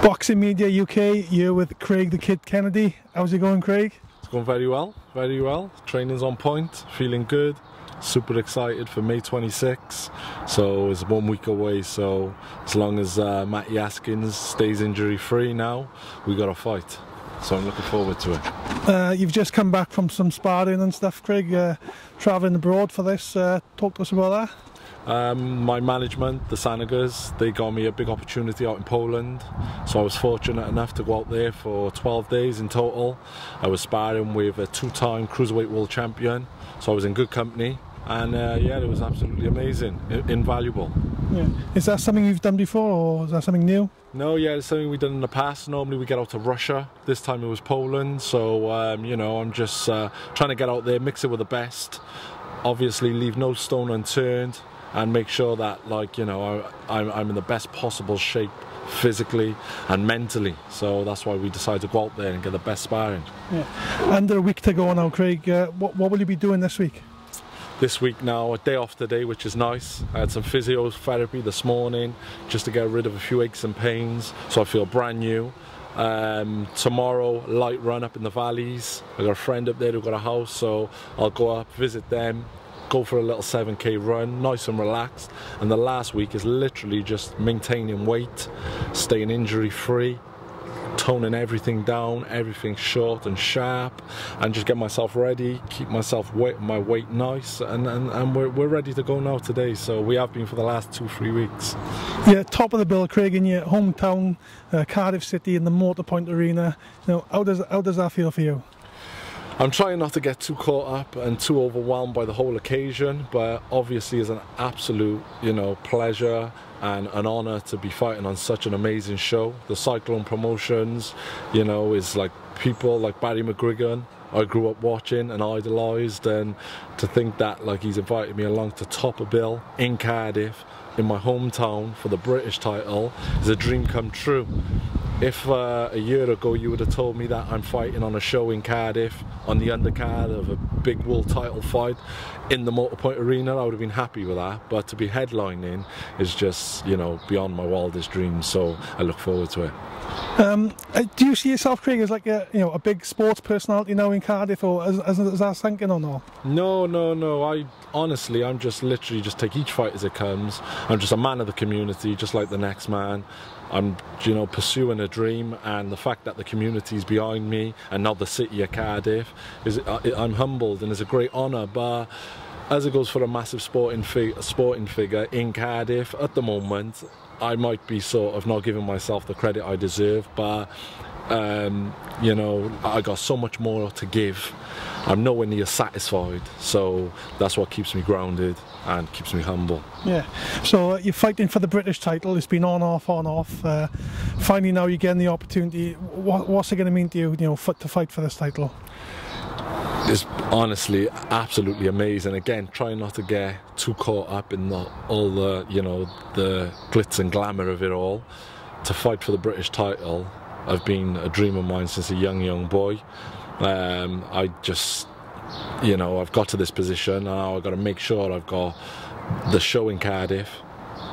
Boxing Media UK, you're with Craig the Kid Kennedy. How's it going, Craig? It's going very well, very well. Training's on point, feeling good, super excited for May 26. So it's 1 week away, so as long as Matty Askin stays injury free now, we got a fight. So I'm looking forward to it. You've just come back from some sparring and stuff, Craig, travelling abroad for this. Talk to us about that. My management, the Sanagers, they got me a big opportunity out in Poland, so I was fortunate enough to go out there for 12 days in total. I was sparring with a two-time Cruiserweight world champion, so I was in good company, and yeah, it was absolutely amazing, invaluable. Yeah. Is that something you've done before, or is that something new? No, yeah, it's something we've done in the past. Normally we get out to Russia, this time it was Poland, so you know, I'm just trying to get out there, mix it with the best, obviously leave no stone unturned, and make sure that, like, you know, I'm in the best possible shape physically and mentally. So that's why we decided to go out there and get the best sparring. Yeah. Under a week to go now, Craig. What will you be doing this week? This week now, a day off today, which is nice. I had some physiotherapy this morning just to get rid of a few aches and pains, so I feel brand new. Tomorrow, light run up in the valleys. I got a friend up there who got a house, so I'll go up, visit them, go for a little 7k run, nice and relaxed. And the last week is literally just maintaining weight, staying injury free, toning everything down, everything short and sharp, and just get myself ready, keep myself my weight nice, and we're ready to go now today. So we have been for the last 2-3 weeks. Yeah, top of the bill, Craig, in your hometown, Cardiff City, in the Motorpoint Arena. You know, how does that feel for you? I'm trying not to get too caught up and too overwhelmed by the whole occasion, but obviously it's an absolute, you know, pleasure and an honour to be fighting on such an amazing show. The Cyclone promotions, you know, is like people like Barry McGuigan I grew up watching and idolised, and to think that, like, he's invited me along to top a bill in Cardiff, in my hometown, for the British title is a dream come true. If a year ago you would have told me that I'm fighting on a show in Cardiff on the undercard of a big world title fight in the Motorpoint Arena, I would have been happy with that. But to be headlining is just, you know, beyond my wildest dreams, so I look forward to it. Do you see yourself, Craig, as like a big sports personality now in Cardiff, or is that sinking or not? No. I'm just literally just take each fight as it comes. I'm just a man of the community, just like the next man. I'm, you know, pursuing a dream, and the fact that the community is behind me and now the city of Cardiff I'm humbled, and it's a great honour. But as it goes for a massive sporting figure in Cardiff at the moment, I might be sort of not giving myself the credit I deserve, but you know, I got so much more to give. I'm nowhere near satisfied, so that's what keeps me grounded and keeps me humble. Yeah. So you're fighting for the British title. It's been on off. Finally now you're getting the opportunity. What's it going to mean to you, to fight for this title? It's honestly absolutely amazing. Again, trying not to get too caught up in all the, you know, the glitz and glamour of it all. To fight for the British title, I've been a dream of mine since a young boy. I just, you know, I've got to this position, and now I've got to make sure I've got the show in Cardiff,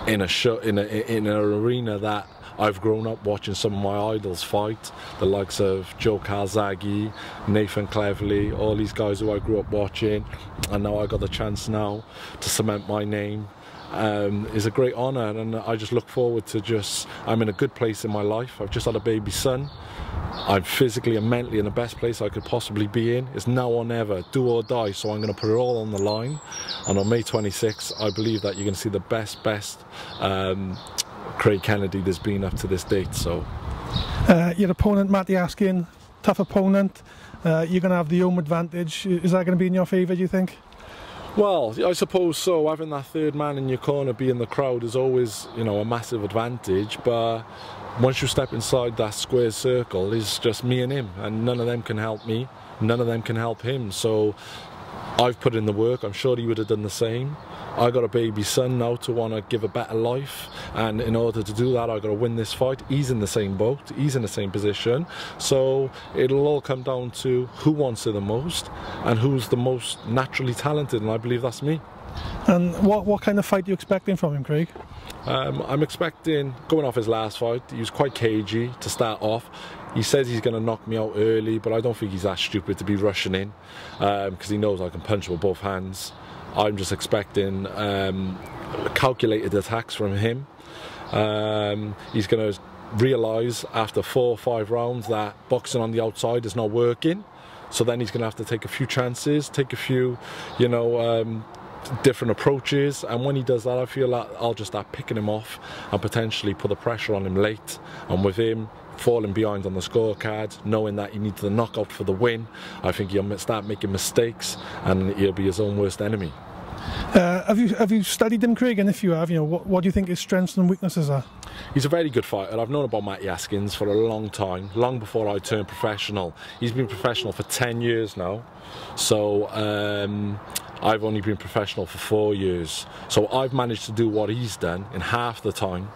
in an arena that I've grown up watching some of my idols fight, the likes of Joe Calzaghe, Nathan Cleverly, all these guys who I grew up watching, and now I got the chance now to cement my name. Is a great honour, and I just look forward to I'm in a good place in my life. I've just had a baby son. I'm physically and mentally in the best place I could possibly be in. It's now or never, do or die, so I'm going to put it all on the line. And on May 26th, I believe that you're going to see the best Craig Kennedy there's been up to this date. So your opponent, Matty Askin, tough opponent. You're going to have the home advantage. Is that going to be in your favour, do you think? Well, I suppose so. Having that third man in your corner, be in the crowd, is always, you know, a massive advantage. But once you step inside that square circle, it's just me and him, and none of them can help me, none of them can help him. So I've put in the work. I'm sure he would have done the same. I got a baby son now to want to give a better life, and in order to do that, I got to win this fight. He's in the same boat, he's in the same position, so it'll all come down to who wants it the most and who's the most naturally talented, and I believe that's me. And what kind of fight are you expecting from him, Craig? I'm expecting, going off his last fight, he was quite cagey to start off. He says he's going to knock me out early, but I don't think he's that stupid to be rushing in, because he knows I can punch with both hands. I'm just expecting calculated attacks from him. He's going to realise after 4 or 5 rounds that boxing on the outside is not working, so then he's going to have to take a few chances, take a few, you know, different approaches, and when he does that, I feel like I'll just start picking him off and potentially put the pressure on him late, and with him falling behind on the scorecard, knowing that he needs the knockout for the win, I think he'll start making mistakes and he'll be his own worst enemy. Have you studied him, Craig? And if you have, you know, what do you think his strengths and weaknesses are? He's a very good fighter. I've known about Matty Askins for a long time, long before I turned professional. He's been professional for 10 years now, so I've only been professional for 4 years. So I've managed to do what he's done in half the time.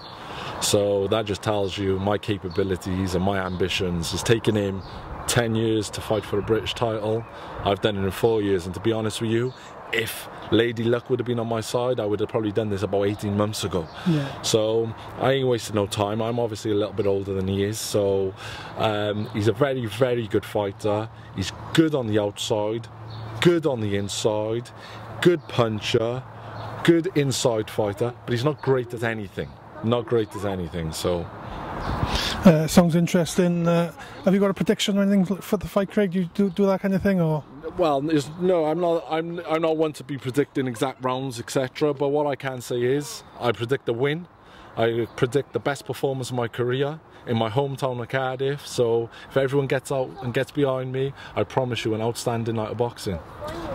So that just tells you my capabilities and my ambitions. It's taken him 10 years to fight for a British title. I've done it in 4 years, and to be honest with you, if Lady Luck would have been on my side, I would have probably done this about 18 months ago. Yeah. So I ain't wasted no time. I'm obviously a little bit older than he is, so he's a very, very good fighter. He's good on the outside, good on the inside, good puncher, good inside fighter, but he's not great at anything. Not great at anything, so... sounds interesting. Have you got a prediction or anything for the fight, Craig? Do you do that kind of thing, or...? Well, no, I'm not one to be predicting exact rounds, etc. But what I can say is, I predict a win. I predict the best performance of my career in my hometown of Cardiff. So if everyone gets out and gets behind me, I promise you an outstanding night of boxing.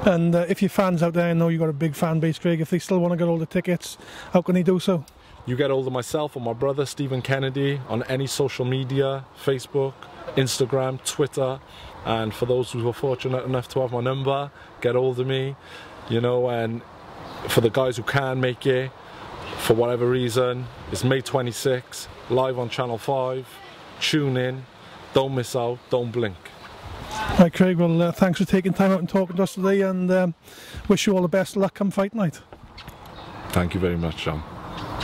And if your fans out there, I know you've got a big fan base, Craig. If they still want to get all the tickets, how can they do so? You get hold of myself or my brother Stephen Kennedy on any social media, Facebook, Instagram, Twitter, and for those who are fortunate enough to have my number, get hold of me, you know. And for the guys who can make it, for whatever reason, it's May 26th, live on Channel 5. Tune in, don't miss out, don't blink. Right, Craig, well, thanks for taking time out and talking to us today, and wish you all the best luck come fight night. Thank you very much, John.